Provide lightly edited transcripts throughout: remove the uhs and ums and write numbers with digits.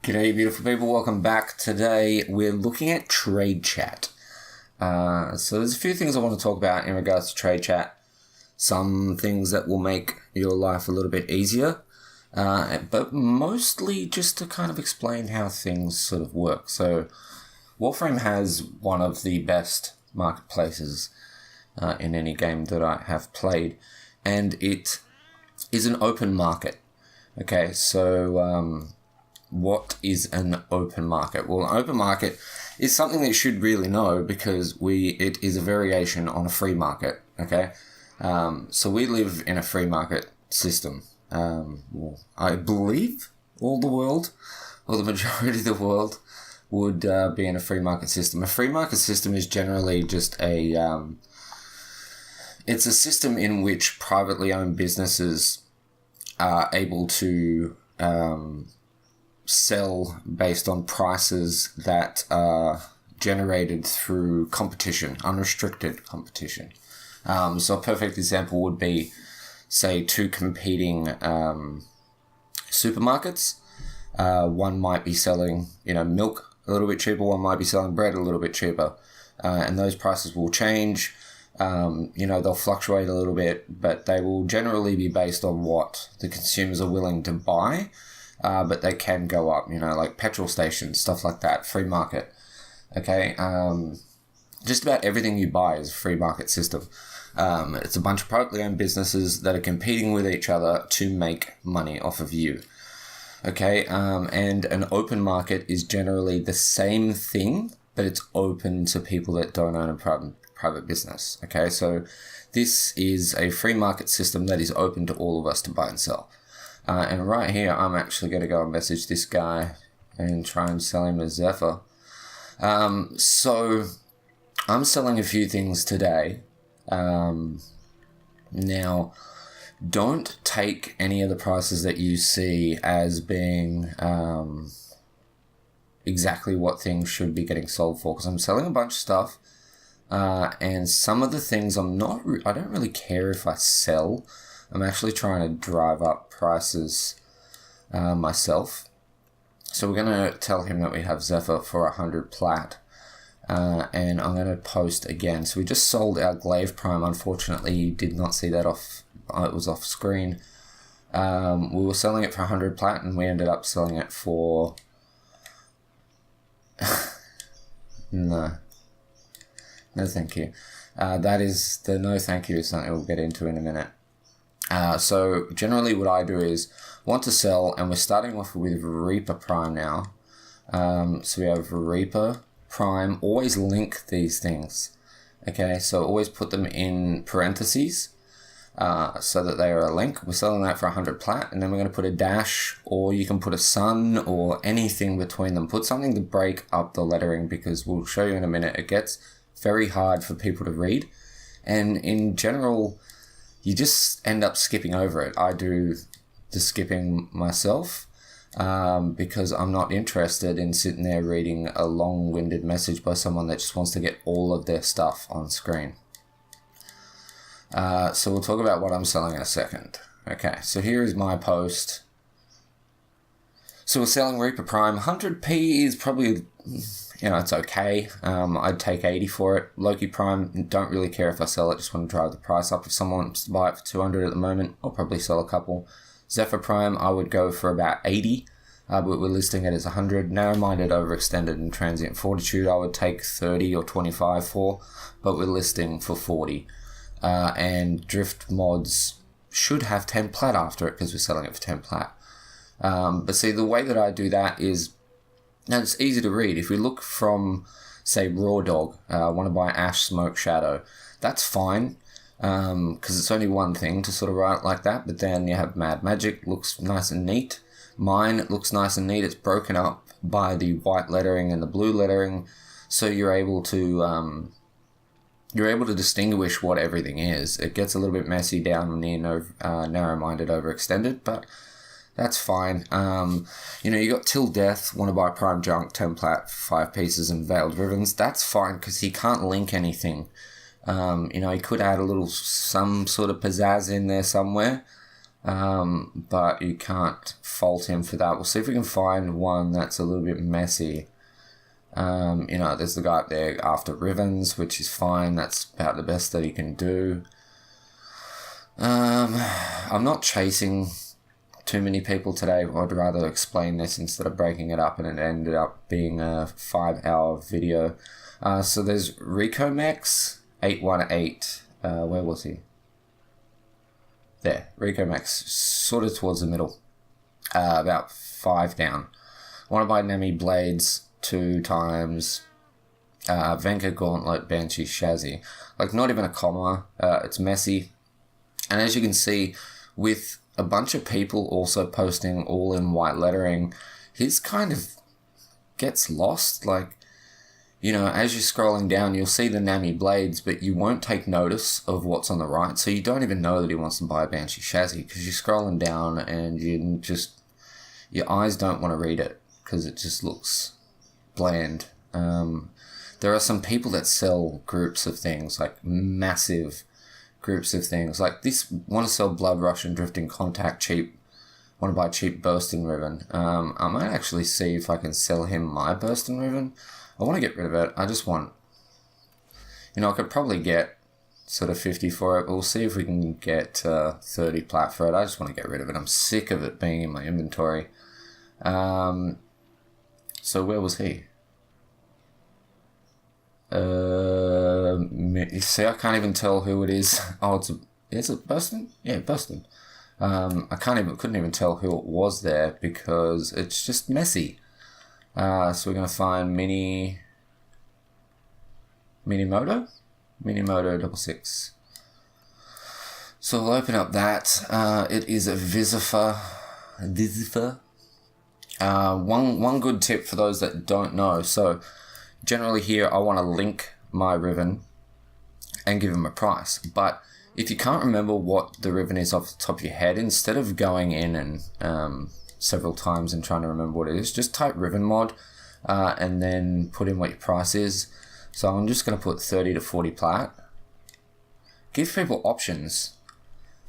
G'day, beautiful people. Welcome back. Today we're looking at trade chat. So there's a few things I want to talk about in regards to trade chat. Some things that will make your life a little bit easier, but mostly just to kind of explain how things sort of work. So Warframe has one of the best marketplaces in any game that I have played, and it is an open market. Okay, so what is an open market? Well, an open market is something that you should really know because it is a variation on a free market. Okay, so we live in a free market system. Well, I believe all the world, or the majority of the world, would be in a free market system. A free market system is generally just it's a system in which privately owned businesses are able to sell based on prices that are generated through competition, unrestricted competition. So a perfect example would be, say, two competing supermarkets. One might be selling, milk a little bit cheaper. One might be selling bread a little bit cheaper, and those prices will change. They'll fluctuate a little bit, but they will generally be based on what the consumers are willing to buy. But they can go up, like petrol stations, stuff like that, free market. Okay, just about everything you buy is a free market system. It's a bunch of privately owned businesses that are competing with each other to make money off of you. Okay, and an open market is generally the same thing, but it's open to people that don't own a private business. Okay, so this is a free market system that is open to all of us to buy and sell. And right here, I'm actually going to go and message this guy and try and sell him a Zephyr. So I'm selling a few things today. Now, don't take any of the prices that you see as being exactly what things should be getting sold for, because I'm selling a bunch of stuff. And some of the things I don't really care if I sell. I'm actually trying to drive up prices myself. So we're going to tell him that we have Zephyr for 100 plat. And I'm going to post again. So we just sold our Glaive Prime. Unfortunately, you did not see that it was off screen. We were selling it for 100 plat and we ended up selling it for... No, thank you. That is the no thank you is something we'll get into in a minute. So generally what I do is want to sell, and we're starting off with Reaper Prime now. So we have Reaper Prime. Always link these things. Okay, so always put them in parentheses so that they are a link. We're selling that for 100 plat, and then we're going to put a dash, or you can put a sun or anything between them. Put something to break up the lettering, because we'll show you in a minute. It gets very hard for people to read, and in general, you just end up skipping over it. I do the skipping myself because I'm not interested in sitting there reading a long-winded message by someone that just wants to get all of their stuff on screen. So we'll talk about what I'm selling in a second. Okay, so here is my post. So we're selling Reaper Prime. 100p is probably... it's okay. I'd take 80 for it. Loki Prime, don't really care if I sell it, just want to drive the price up. If someone wants to buy it for 200 at the moment, I'll probably sell a couple. Zephyr Prime, I would go for about 80, but we're listing it as 100. Narrow-minded, overextended, and transient fortitude, I would take 30 or 25 for, but we're listing for 40. And drift mods should have 10 plat after it, because we're selling it for 10 plat. But see, the way that I do that is... Now, it's easy to read. If we look from, say, Raw Dog, want to buy Ash, Smoke, Shadow, that's fine, because it's only one thing to sort of write like that. But then you have Mad Magic, looks nice and neat. Mine looks nice and neat. It's broken up by the white lettering and the blue lettering, so you're able to distinguish what everything is. It gets a little bit messy down near narrow-minded, overextended, but... that's fine. You got Till Death, want to buy Prime Junk, 10 plat, 5 pieces, and Veiled Ribbons. That's fine, because he can't link anything. He could add some sort of pizzazz in there somewhere. But you can't fault him for that. We'll see if we can find one that's a little bit messy. There's the guy up there after Rivens, which is fine. That's about the best that he can do. I'm not chasing too many people today. I'd rather explain this instead of breaking it up, and it ended up being a 5-hour video. So there's Ricomex 818. Where was he? There, Ricomex, sort of towards the middle. About 5 down. One of my Nemi Blades 2 times. Venka Gauntlet, Banshee Shazzy. Like, not even a comma. It's messy. And as you can see, with a bunch of people also posting all in white lettering, his kind of gets lost. Like, as you're scrolling down, you'll see the Nami Blades, but you won't take notice of what's on the right. So you don't even know that he wants to buy a Banshee Shazzy, because you're scrolling down and your eyes don't want to read it because it just looks bland. There are some people that sell groups of things, like massive groups of things. Like this, want to sell Blood Rush and Drifting Contact cheap. Want to buy cheap Bursting Ribbon. I might actually see if I can sell him my Bursting Ribbon. I want to get rid of it. I just want, I could probably get sort of 50 for it, but we'll see if we can get 30 plat for it. I just want to get rid of it. I'm sick of it being in my inventory. So where was he? You see, I can't even tell who it is. Oh, is it Bursting? Yeah, Bursting. I couldn't even tell who it was there because it's just messy. So we're going to find Minimoto 66. So we'll open up that. It is a Visifer. One good tip for those that don't know. So generally here, I want to link my Riven and give them a price. But if you can't remember what the Riven is off the top of your head, instead of going in and several times and trying to remember what it is, just type Riven mod and then put in what your price is. So I'm just going to put 30 to 40 plat. Give people options.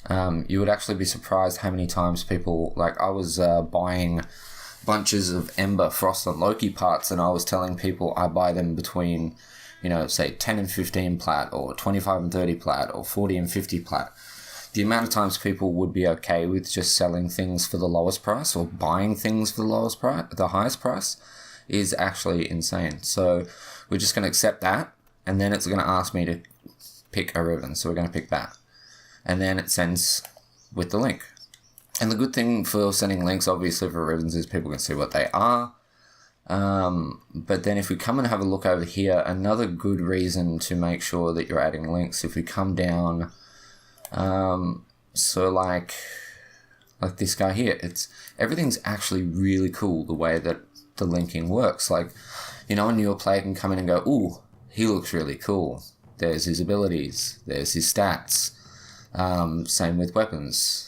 You would actually be surprised how many times people, like I was buying bunches of Ember, Frost and Loki parts, and I was telling people I buy them between, say 10 and 15 plat, or 25 and 30 plat, or 40 and 50 plat. The amount of times people would be okay with just selling things for the lowest price or buying things for the lowest price, the highest price, is actually insane. So we're just going to accept that, and then it's going to ask me to pick a ribbon. So we're going to pick that, and then it sends with the link. And the good thing for sending links, obviously, for ribbons is people can see what they are. But then if we come and have a look over here, another good reason to make sure that you're adding links, if we come down, so like this guy here, everything's actually really cool the way that the linking works. Like, a newer player can come in and go, ooh, he looks really cool. There's his abilities, there's his stats. Same with weapons.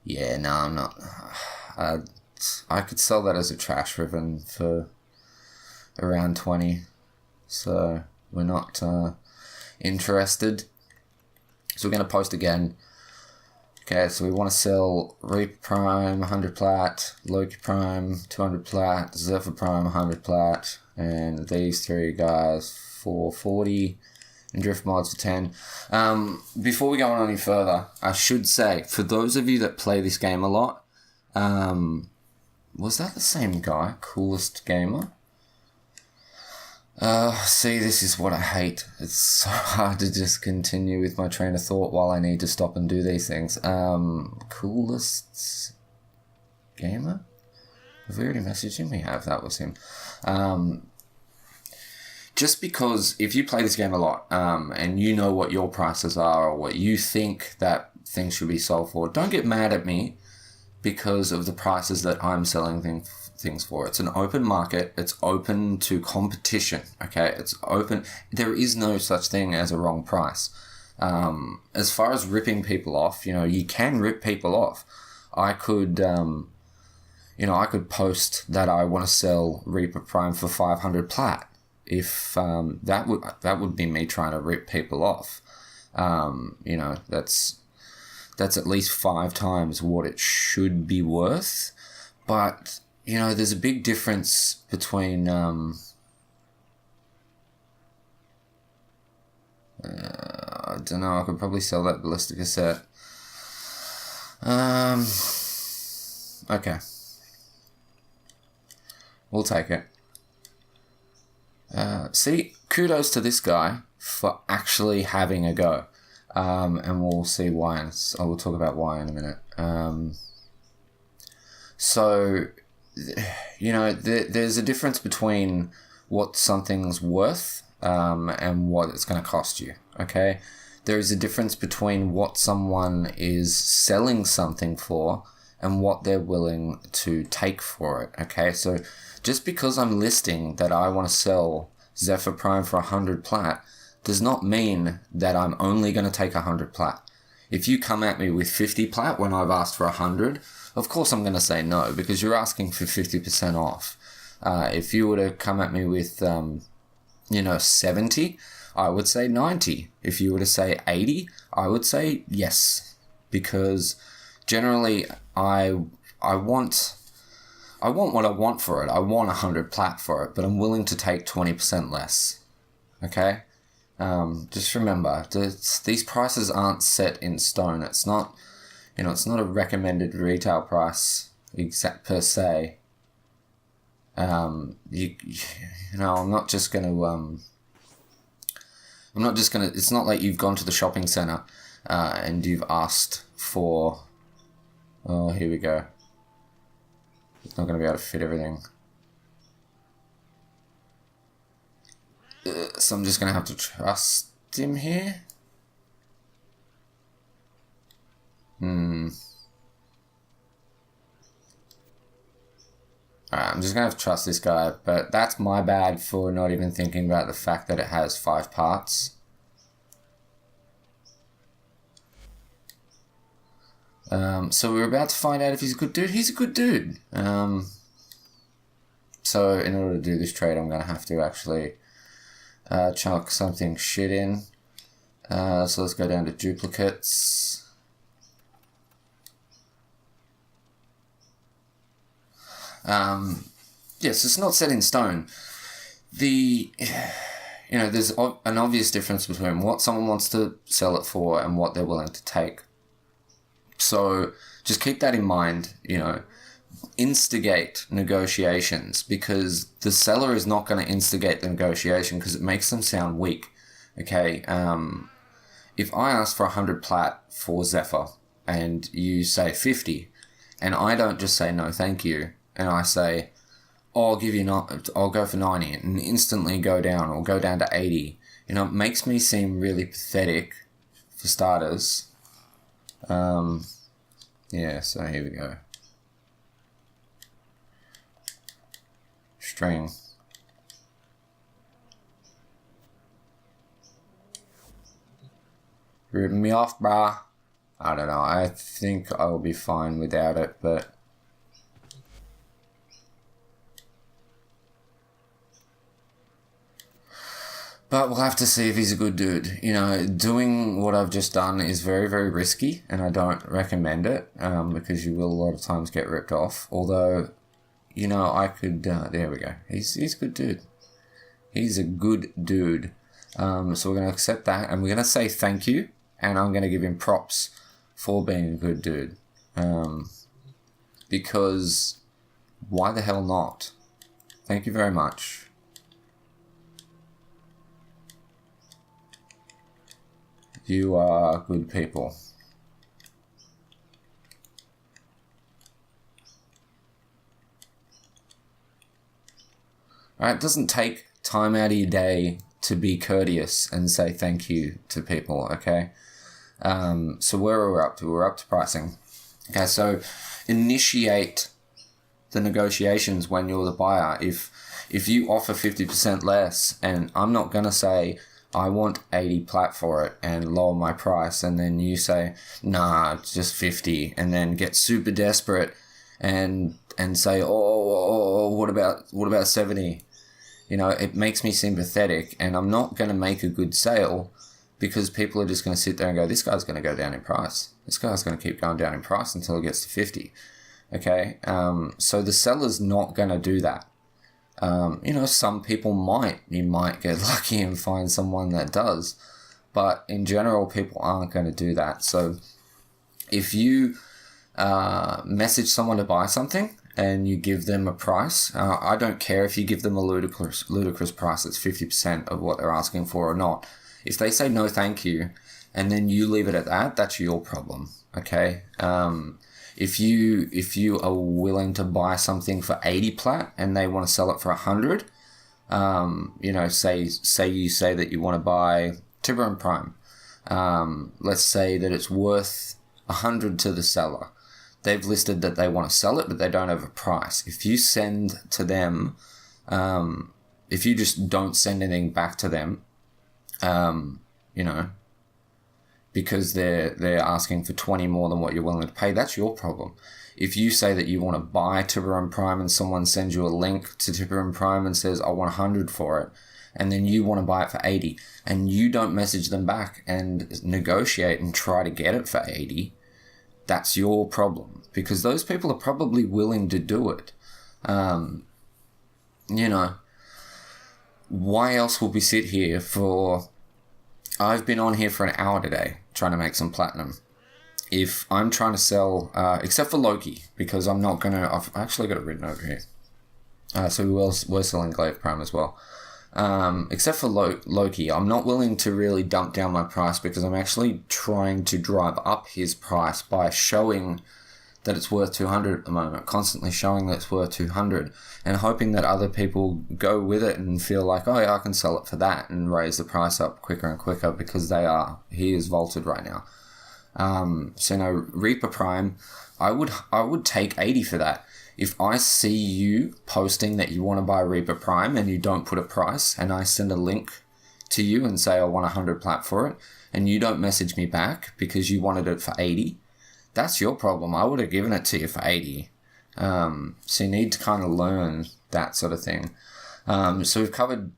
Yeah, no, I'm not. I could sell that as a trash ribbon for around 20. So we're not interested. So we're going to post again. Okay, so we want to sell Reaper Prime 100 plat, Loki Prime 200 plat, Zephyr Prime 100 plat, and these three guys for 40. And Drift Mods for 10. Before we go on any further, I should say, for those of you that play this game a lot, was that the same guy? Coolest Gamer? See, this is what I hate. It's so hard to just continue with my train of thought while I need to stop and do these things. Coolest Gamer? Have we already messaged him? We have, that was him. Just because if you play this game a lot, and you know what your prices are or what you think that things should be sold for, don't get mad at me because of the prices that I'm selling things for. It's an open market. It's open to competition. Okay, it's open. There is no such thing as a wrong price. As far as ripping people off, you can rip people off. I could, I could post that I want to sell Reaper Prime for 500 plat. If that would be me trying to rip people off. That's that's at least 5 times what it should be worth. But, you know, there's a big difference between, I don't know, I could probably sell that ballistic cassette. Okay. We'll take it. See, kudos to this guy for actually having a go. And we'll see why. I will talk about why in a minute. So, you know, there's a difference between what something's worth and what it's going to cost you, okay? There is a difference between what someone is selling something for and what they're willing to take for it, okay? So just because I'm listing that I want to sell Zephyr Prime for 100 plat does not mean that I'm only going to take 100 plat. If you come at me with 50 plat when I've asked for 100, of course I'm going to say no, because you're asking for 50% off. If you were to come at me with, 70, I would say 90. If you were to say 80, I would say yes, because generally I want what I want for it. I want 100 plat for it, but I'm willing to take 20% less. Okay? Just remember, these prices aren't set in stone. It's not, it's not a recommended retail price exact per se. I'm not just gonna, it's not like you've gone to the shopping center, and you've asked for, oh, here we go. It's not gonna be able to fit everything. So I'm just gonna have to trust him here. Alright, I'm just gonna have to trust this guy, but that's my bad for not even thinking about the fact that it has 5 parts. So we're about to find out if he's a good dude. He's a good dude. So in order to do this trade, I'm gonna have to actually chunk something shit in. So let's go down to duplicates. Yes, it's not set in stone. There's an obvious difference between what someone wants to sell it for and what they're willing to take. So just keep that in mind, instigate negotiations, because the seller is not going to instigate the negotiation because it makes them sound weak. Okay. If I ask for 100 plat for Zephyr and you say 50, and I don't just say no thank you, and I say, I'll go for 90 and instantly go down or go down to 80, it makes me seem really pathetic for starters. Yeah, so here we go. String. Ripping me off, brah. I don't know, I think I'll be fine without it, but we'll have to see if he's a good dude. Doing what I've just done is very, very risky, and I don't recommend it, because you will a lot of times get ripped off. Although, I could, there we go. He's a good dude. He's a good dude. So we're going to accept that, and we're going to say thank you, and I'm going to give him props for being a good dude. Because why the hell not? Thank you very much. You are good people. Alright, it doesn't take time out of your day to be courteous and say thank you to people, okay? So where are we up to? We're up to pricing. Okay, so initiate the negotiations when you're the buyer. If you offer 50% less, and I'm not going to say, I want 80 plat for it and lower my price, and then you say, nah, it's just 50, and then get super desperate and say, what about 70? It makes me seem pathetic, and I'm not going to make a good sale because people are just going to sit there and go, this guy's going to go down in price. This guy's going to keep going down in price until it gets to 50. Okay, so the seller's not going to do that. Some people might. You might get lucky and find someone that does. But in general, people aren't going to do that. So if you message someone to buy something and you give them a price, I don't care if you give them a ludicrous price that's 50% of what they're asking for or not. If they say no thank you and then you leave it at that, that's your problem, okay? If you are willing to buy something for 80 plat and they want to sell it for 100, say you say that you want to buy Tibber and Prime. Let's say that it's worth 100 to the seller. They've listed that they want to sell it, but they don't have a price. If you send to them, if you just don't send anything back to them, because they're asking for 20 more than what you're willing to pay, that's your problem. If you say that you want to buy Tibber and Prime and someone sends you a link to Tibber and Prime and says, I want 100 for it, and then you want to buy it for 80, and you don't message them back and negotiate and try to get it for 80, that's your problem, because those people are probably willing to do it. Why else will we sit here for... I've been on here for an hour today trying to make some platinum. If I'm trying to sell, except for Loki, because I'm not going to... I've actually got it written over here. So we're selling Glaive Prime as well. Except for Loki, I'm not willing to really dump down my price because I'm actually trying to drive up his price by showing that it's worth 200 at the moment, constantly showing that it's worth 200 and hoping that other people go with it and feel like, oh yeah, I can sell it for that, and raise the price up quicker and quicker because he is vaulted right now. Reaper Prime, I would take 80 for that. If I see you posting that you want to buy Reaper Prime and you don't put a price, and I send a link to you and say I want 100 plat for it, and you don't message me back because you wanted it for 80, that's your problem. I would have given it to you for 80. So you need to kind of learn that sort of thing. So we've covered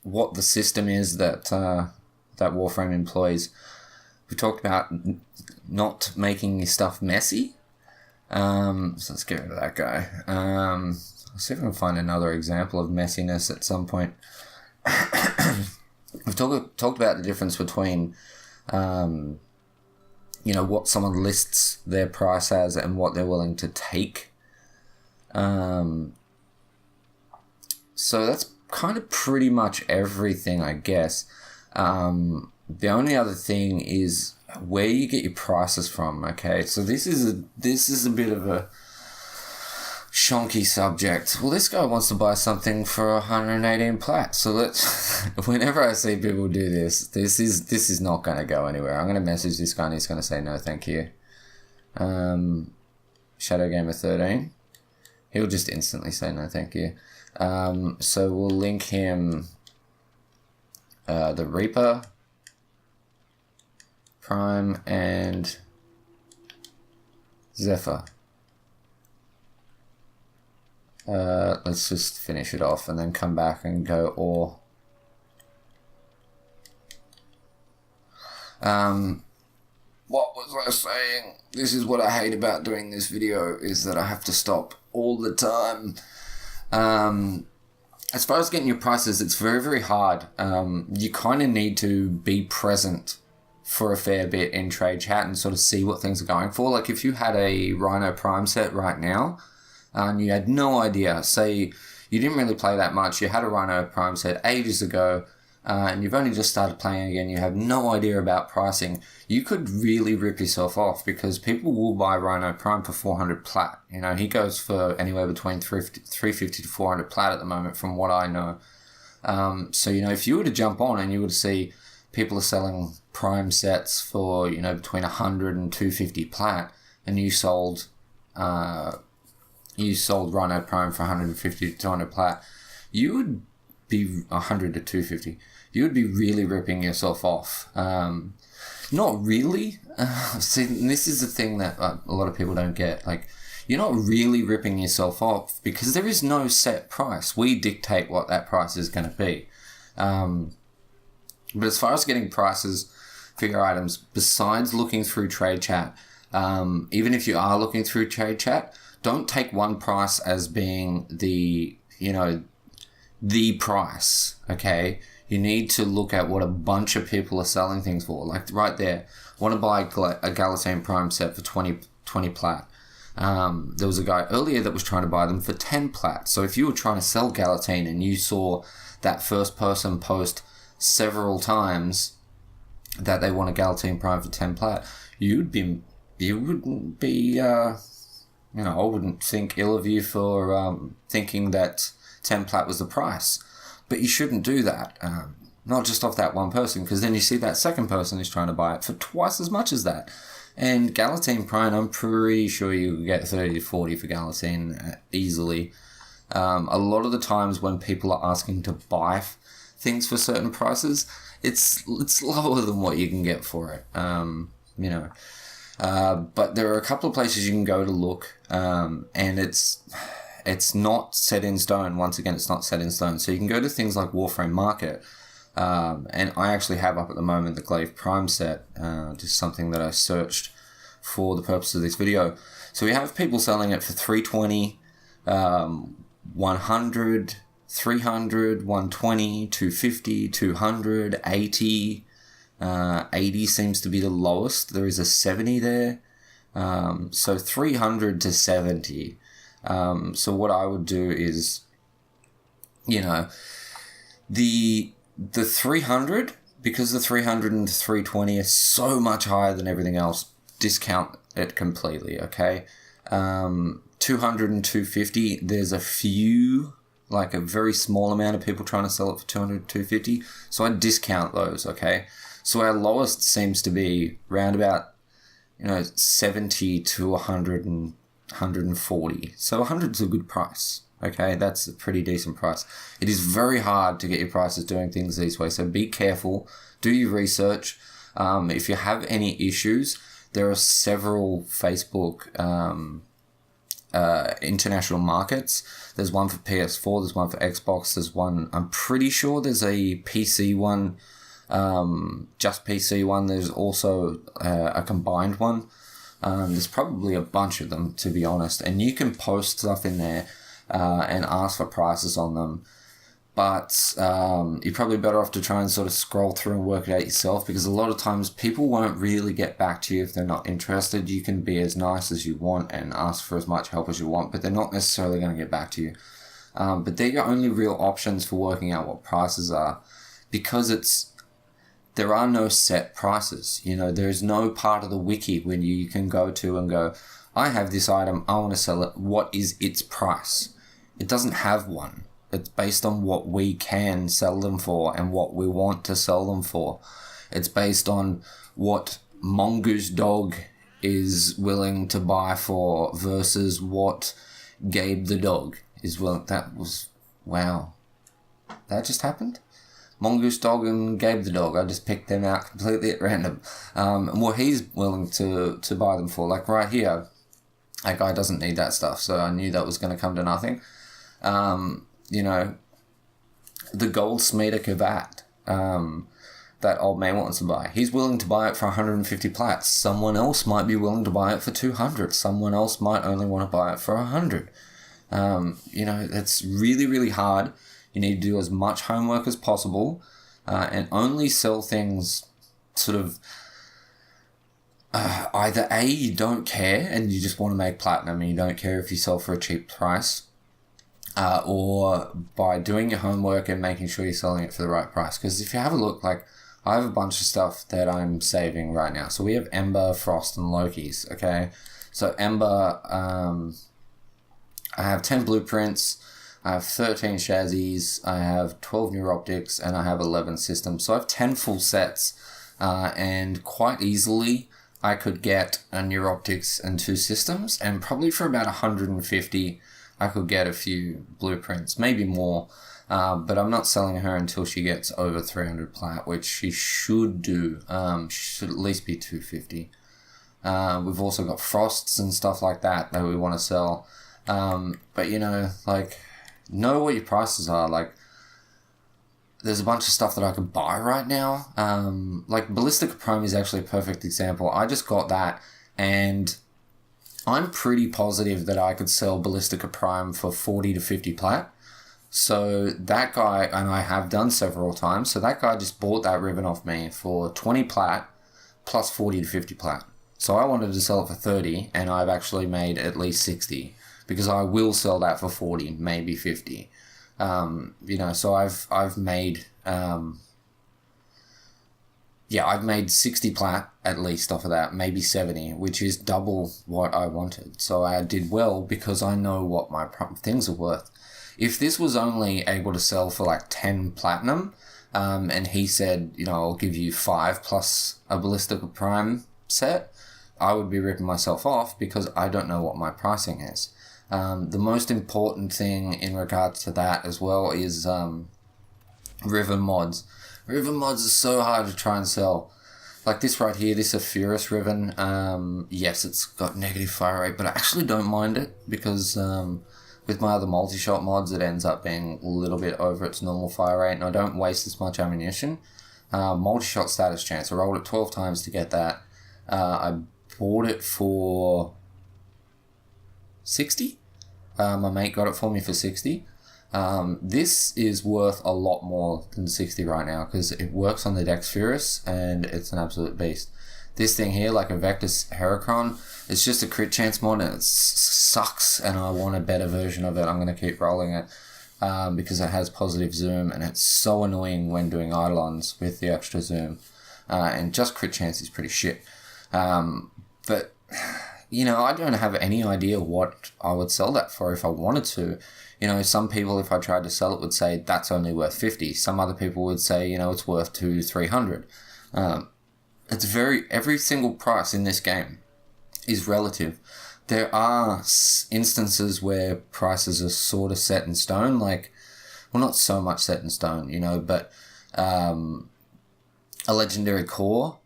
what the system is that Warframe employs. We talked about not making your stuff messy. So let's get rid of that guy. I'll see if I can find another example of messiness at some point. We've talked about the difference between, what someone lists their price as and what they're willing to take. So that's kind of pretty much everything, I guess. The only other thing is where you get your prices from. Okay, so this is a bit of a shonky subject. Well, this guy wants to buy something for 118 plat. So whenever I see people do this is not going to go anywhere. I'm going to message this guy and he's going to say no, thank you. Shadow Gamer 13. He'll just instantly say no, thank you. So we'll link him the Reaper Prime and Zephyr. Let's just finish it off and then come back and go ore. What was I saying? This is what I hate about doing this video, is that I have to stop all the time. As far as getting your prices, it's very, very hard. You kind of need to be present for a fair bit in trade chat and sort of see what things are going for. Like if you had a Rhino Prime set right now and you had no idea, say you didn't really play that much, you had a Rhino Prime set ages ago, and you've only just started playing again, you have no idea about pricing, you could really rip yourself off because people will buy Rhino Prime for 400 plat. He goes for anywhere between 350 to 400 plat at the moment from what I know. So, if you were to jump on and you were to see people are selling Prime sets for, between 100 and 250 plat, and you sold Rhino Prime for 150 to 200 plat, you would be 100 to 250. You would be really ripping yourself off. Not really. See, this is the thing that a lot of people don't get. Like, you're not really ripping yourself off because there is no set price. We dictate what that price is going to be. But as far as getting prices for your items, besides looking through trade chat, even if you are looking through trade chat, don't take one price as being the price, okay? You need to look at what a bunch of people are selling things for. Like right there, want to buy a Galatine Prime set for 20 plat. There was a guy earlier that was trying to buy them for 10 plat. So if you were trying to sell Galatine and you saw that first person post several times that they want a Galatine Prime for 10 plat, you wouldn't be, I wouldn't think ill of you for thinking that 10 plat was the price. But you shouldn't do that, not just off that one person, because then you see that second person is trying to buy it for twice as much as that. And Galatine Prime, I'm pretty sure you can get 30 to 40 for Galatine easily. A lot of the times when people are asking to buy things for certain prices, it's lower than what you can get for it, but there are a couple of places you can go to look, and it's not set in stone. Once again, it's not set in stone. So you can go to things like Warframe Market, and I actually have up at the moment the Glaive Prime set, just something that I searched for the purpose of this video. So we have people selling it for 320, 100, 300, 120, 250, 200, 80. 80 seems to be the lowest. There is a 70 there. So 300 to 70. So what I would do is, the 300, because the 300 and the 320 are so much higher than everything else, discount it completely, okay? 200 and 250, there's a few, like a very small amount of people trying to sell it for 200, 250, so I discount those, okay? So our lowest seems to be round about, 70 to 100 and 140. So 100 is a good price, okay? That's a pretty decent price. It is very hard to get your prices doing things these ways, so be careful. Do your research. If you have any issues, there are several Facebook international markets. There's one for PS4, there's one for Xbox, there's one, I'm pretty sure there's a PC one, just PC one. There's also a combined one. There's probably a bunch of them, to be honest, and you can post stuff in there and ask for prices on them, but you're probably better off to try and sort of scroll through and work it out yourself, because a lot of times people won't really get back to you if they're not interested. You can be as nice as you want and ask for as much help as you want, but they're not necessarily going to get back to you. But they're your only real options for working out what prices are, because there are no set prices. There's no part of the wiki when you can go to and go, I have this item, I want to sell it, what is its price? It doesn't have one. It's based on what we can sell them for and what we want to sell them for. It's based on what Mongoose Dog is willing to buy for versus what Gabe the Dog is willing. Wow. That just happened? Mongoose Dog and Gabe the Dog. I just picked them out completely at random. And what he's willing to buy them for. Like right here, that guy doesn't need that stuff, so I knew that was going to come to nothing. The Goldsmeder Kavat, that old man wants to buy. He's willing to buy it for 150 plats. Someone else might be willing to buy it for 200. Someone else might only want to buy it for 100. It's really, really hard. You need to do as much homework as possible, and only sell things sort of either A, you don't care and you just want to make platinum and you don't care if you sell for a cheap price, or by doing your homework and making sure you're selling it for the right price. Because if you have a look, like, I have a bunch of stuff that I'm saving right now. So we have Ember, Frost, and Loki's, okay? So Ember, I have 10 blueprints, I have 13 chassis, I have 12 neuroptics, and I have 11 systems. So I have 10 full sets, and quite easily I could get a neuroptics and 2 systems, and probably for about 150 I could get a few blueprints, maybe more, but I'm not selling her until she gets over 300 plat, which she should do. Should at least be 250. We've also got Frosts and stuff like that we want to sell. But know what your prices are. Like, there's a bunch of stuff that I could buy right now. Like Ballistica Prime is actually a perfect example. I just got that, and I'm pretty positive that I could sell Ballistica Prime for 40 to 50 plat. So that guy, and I have done several times, so that guy just bought that ribbon off me for 20 plat plus 40 to 50 plat. So I wanted to sell it for 30, and I've actually made at least 60, because I will sell that for 40, maybe 50. So I've made, I've made 60 plat at least off of that, maybe 70, which is double what I wanted. So I did well because I know what my things are worth. If this was only able to sell for like 10 platinum, and he said, I'll give you 5 plus a Ballistica Prime set, I would be ripping myself off because I don't know what my pricing is. The most important thing in regards to that as well is ribbon mods. Ribbon mods are so hard to try and sell. Like this right here, this Furious ribbon, yes, it's got negative fire rate, but I actually don't mind it because with my other multi-shot mods, it ends up being a little bit over its normal fire rate, and I don't waste as much ammunition. Multi-shot status chance, I rolled it 12 times to get that. I bought it for 60. My mate got it for me for 60. This is worth a lot more than 60 right now because it works on the Dex Furious and it's an absolute beast. This thing here, like a Vectus Heracron, it's just a crit chance mod and it sucks, and I want a better version of it. I'm going to keep rolling it because it has positive zoom, and it's so annoying when doing Eidolons with the extra zoom. And just crit chance is pretty shit. But I don't have any idea what I would sell that for if I wanted to. Some people, if I tried to sell it, would say that's only worth 50. Some other people would say, it's worth 200-300. Every single price in this game is relative. There are instances where prices are sort of set in stone, not so much set in stone, but a legendary core,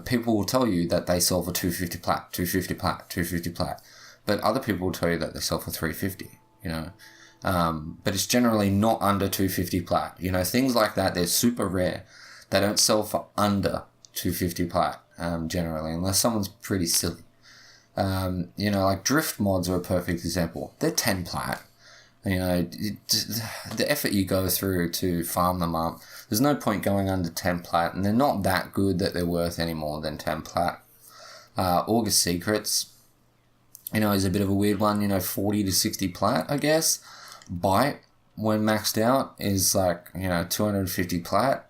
people will tell you that they sell for 250 plat, 250 plat, 250 plat, but other people will tell you that they sell for 350, but it's generally not under 250 plat. Things like that, they're super rare. They don't sell for under 250 plat, generally, unless someone's pretty silly. Like drift mods are a perfect example. They're 10 plat. The effort you go through to farm them up, there's no point going under 10 plat, and they're not that good that they're worth any more than 10 plat. August Secrets, is a bit of a weird one, 40 to 60 plat, I guess. Bite, when maxed out, is 250 plat.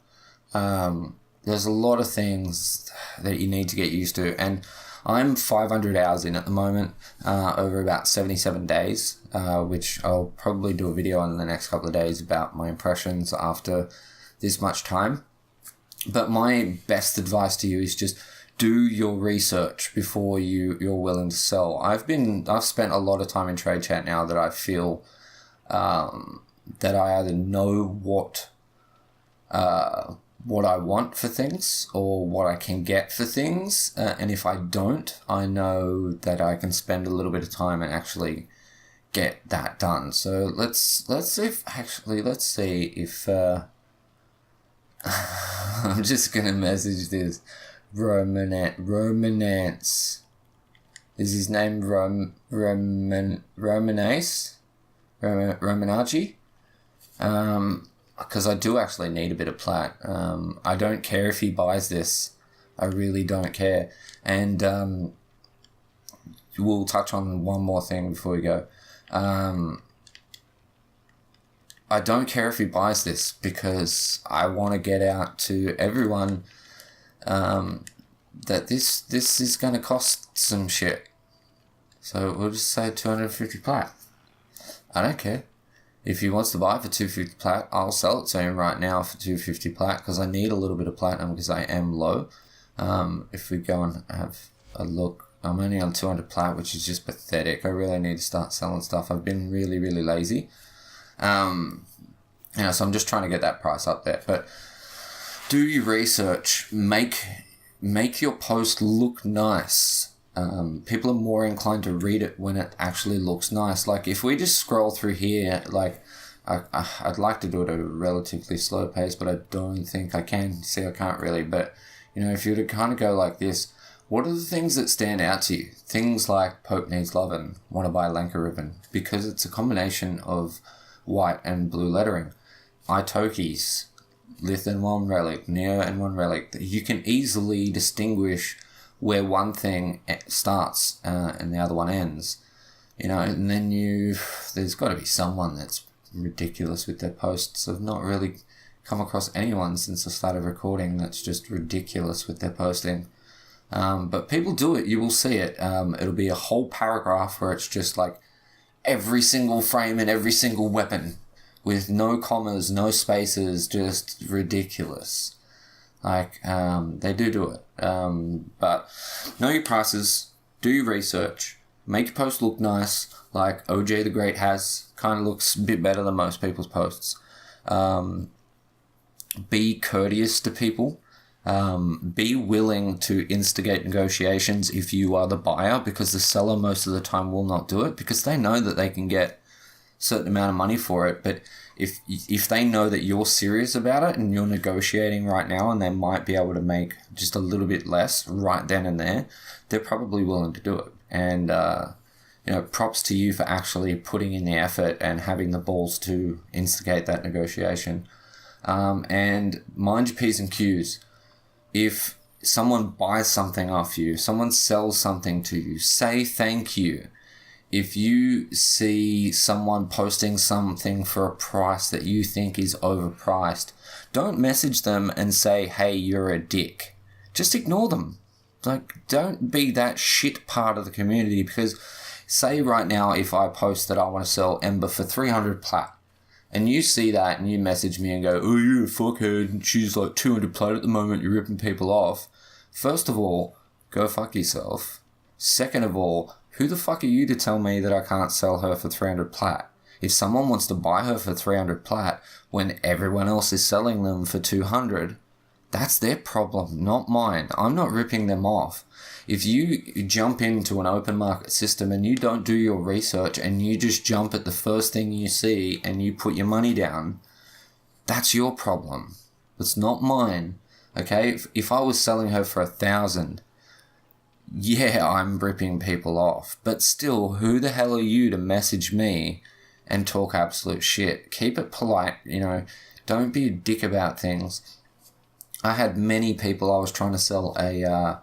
There's a lot of things that you need to get used to, and I'm 500 hours in at the moment, over about 77 days, which I'll probably do a video on in the next couple of days about my impressions after this much time. But my best advice to you is just do your research before you're willing to sell. I've spent a lot of time in trade chat now that I feel that I either know what I want for things or what I can get for things, and if I don't, I know that I can spend a little bit of time and actually get that done. So let's see if I'm just gonna message this Romanance. Is his name Romanace? Romanaci? Because I do actually need a bit of plat. I don't care if he buys this. I really don't care. And we'll touch on one more thing before we go. I don't care if he buys this because I want to get out to everyone that this is going to cost some shit. So we'll just say 250 plat. I don't care. If he wants to buy it for 250 plat, I'll sell it to him right now for 250 plat because I need a little bit of platinum because I am low. If we go and have a look, I'm only on 200 plat, which is just pathetic. I really need to start selling stuff. I've been really, really lazy. So I'm just trying to get that price up there. But do your research. Make your post look nice. People are more inclined to read it when it actually looks nice. Like if we just scroll through here, like I'd like to do it at a relatively slow pace, but I don't think I can. See, I can't really. But, if you were to kind of go like this, what are the things that stand out to you? Things like Pope Needs Lovin', Want to Buy Lenka Ribbon, because it's a combination of white and blue lettering. Itoki's, Lith and One Relic, Neo and One Relic. You can easily distinguish where one thing starts and the other one ends. And then there's got to be someone that's ridiculous with their posts. I've not really come across anyone since I started recording that's just ridiculous with their posting. But people do it. You will see it. It'll be a whole paragraph where it's just like every single frame and every single weapon with no commas, no spaces, just ridiculous. Like, they do it. But know your prices, do your research, make your post look nice, like OJ the Great has. Kind of looks a bit better than most people's posts. Be courteous to people. Be willing to instigate negotiations if you are the buyer, because the seller most of the time will not do it because they know that they can get a certain amount of money for it. But if they know that you're serious about it and you're negotiating right now and they might be able to make just a little bit less right then and there, they're probably willing to do it. And, props to you for actually putting in the effort and having the balls to instigate that negotiation. And mind your P's and Q's. If someone buys something off you, someone sells something to you, say thank you. If you see someone posting something for a price that you think is overpriced, don't message them and say, hey, you're a dick. Just ignore them. Like, don't be that shit part of the community, because say right now if I post that I want to sell Ember for 300 plat, and you see that and you message me and go, oh, you're a fuckhead, she's like 200 plat at the moment, you're ripping people off. First of all, go fuck yourself. Second of all, who the fuck are you to tell me that I can't sell her for 300 plat? If someone wants to buy her for 300 plat when everyone else is selling them for 200, that's their problem, not mine. I'm not ripping them off. If you jump into an open market system and you don't do your research and you just jump at the first thing you see and you put your money down, that's your problem. It's not mine. Okay? If I was selling her for 1,000, yeah, I'm ripping people off. But still, who the hell are you to message me and talk absolute shit? Keep it polite, Don't be a dick about things. I had many people, I was trying to sell a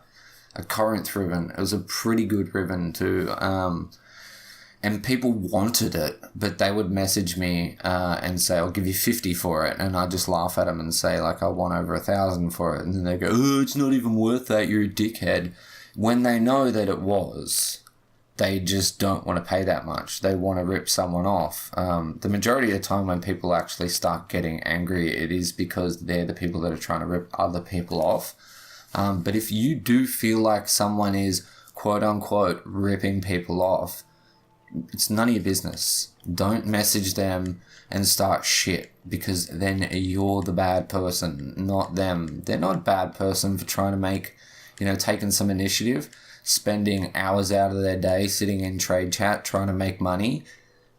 Corinth ribbon. It was a pretty good ribbon too. And people wanted it, but they would message me and say, I'll give you 50 for it. And I just laugh at them and say, like, I want over 1,000 for it. And then they go, oh, it's not even worth that, you're a dickhead. When they know that it was, they just don't want to pay that much. They want to rip someone off. The majority of the time when people actually start getting angry, it is because they're the people that are trying to rip other people off. But if you do feel like someone is, quote unquote, ripping people off, it's none of your business. Don't message them and start shit, because then you're the bad person, not them. They're not a bad person for trying to make, taking some initiative, spending hours out of their day sitting in trade chat trying to make money.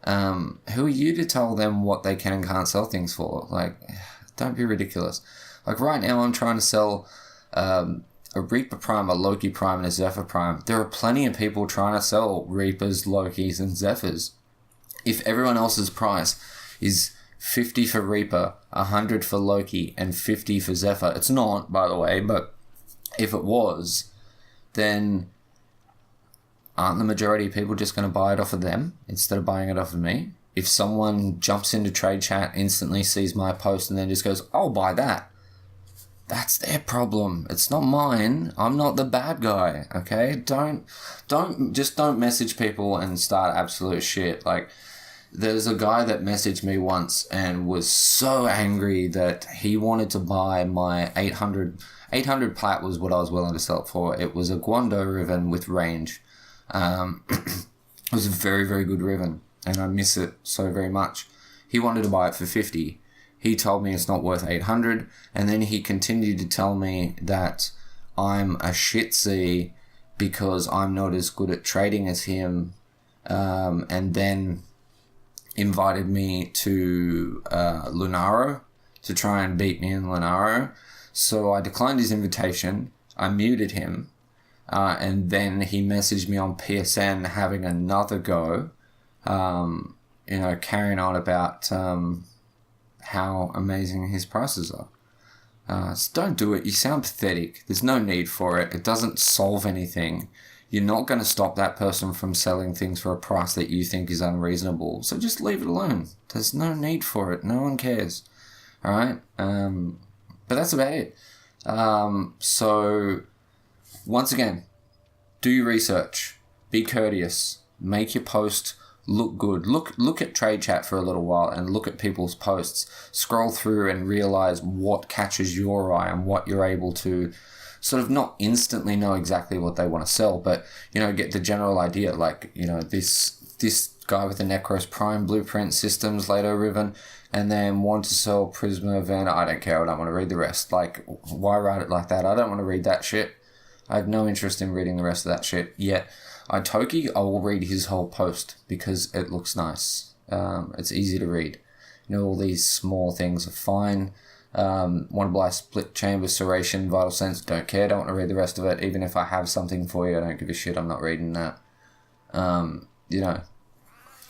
Who are you to tell them what they can and can't sell things for? Like, don't be ridiculous. Like right now I'm trying to sell a Reaper Prime, a Loki Prime, and a Zephyr Prime. There are plenty of people trying to sell Reapers, Lokis, and Zephyrs. If everyone else's price is 50 for Reaper, 100 for Loki, and 50 for Zephyr, it's not, by the way, but if it was, then aren't the majority of people just going to buy it off of them instead of buying it off of me? If someone jumps into trade chat, instantly sees my post, and then just goes, I'll buy that, that's their problem. It's not mine. I'm not the bad guy, okay? Don't message people and start absolute shit. Like, there's a guy that messaged me once and was so angry that he wanted to buy my 800 plat was what I was willing to sell it for. It was a Guando ribbon with range. It was a very, very good ribbon, and I miss it so very much. He wanted to buy it for 50. He told me it's not worth 800, and then he continued to tell me that I'm a shitsy because I'm not as good at trading as him, and then invited me to Lunaro to try and beat me in Lunaro. So I declined his invitation. I muted him. And then he messaged me on PSN having another go, carrying on about how amazing his prices are. So don't do it. You sound pathetic. There's no need for it. It doesn't solve anything. You're not going to stop that person from selling things for a price that you think is unreasonable. So just leave it alone. There's no need for it. No one cares. All right? But that's about it. So, once again, do your research. Be courteous. Make your post look good. Look at trade chat for a little while and look at people's posts. Scroll through and realize what catches your eye and what you're able to sort of not instantly know exactly what they want to sell, but, get the general idea. Like, this guy with the Necros Prime blueprint systems, Lato Riven, and then want to sell Prisma Van. I don't care. I don't want to read the rest. Like, why write it like that? I don't want to read that shit. I have no interest in reading the rest of that shit. Yet, Itoki, I will read his whole post because it looks nice. It's easy to read. All these small things are fine. Want to buy Split Chamber, Serration, Vital Sense, don't care. Don't want to read the rest of it. Even if I have something for you, I don't give a shit. I'm not reading that.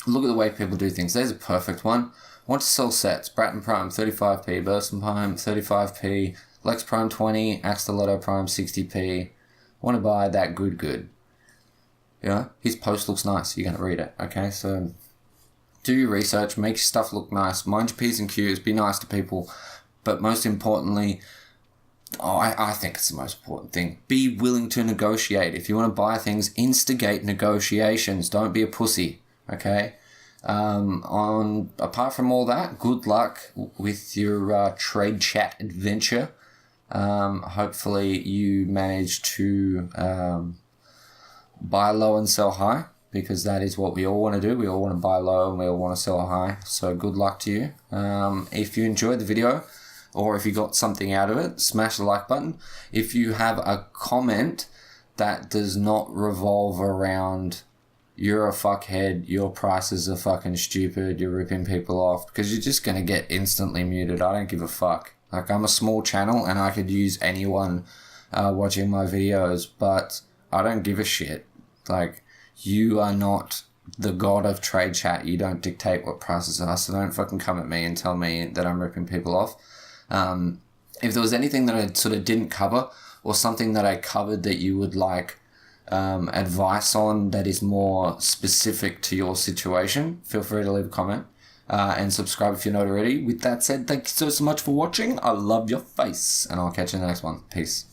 Look at the way people do things. There's a perfect one. Want to sell sets. Bratton Prime, 35p. Burston Prime, 35p. Lex Prime, 20. Axe Stiletto Prime, 60p. Want to buy that good. His post looks nice. You're going to read it. Okay, so do your research. Make your stuff look nice. Mind your P's and Q's. Be nice to people. But most importantly, I think it's the most important thing. Be willing to negotiate. If you want to buy things, instigate negotiations. Don't be a pussy. Okay? Apart from all that, good luck with your trade chat adventure. Hopefully you manage to buy low and sell high, because that is what we all want to do. We all want to buy low and we all want to sell high. So good luck to you. If you enjoyed the video, or if you got something out of it, smash the like button. If you have a comment that does not revolve around you're a fuckhead, your prices are fucking stupid, you're ripping people off, because you're just going to get instantly muted. I don't give a fuck. Like, I'm a small channel and I could use anyone watching my videos, but I don't give a shit. Like, you are not the god of trade chat. You don't dictate what prices are, so don't fucking come at me and tell me that I'm ripping people off. If there was anything that I sort of didn't cover, or something that I covered that you would like advice on that is more specific to your situation, feel free to leave a comment and subscribe if you're not already. With that said, thank you so much for watching. I love your face, and I'll catch you in the next one. Peace.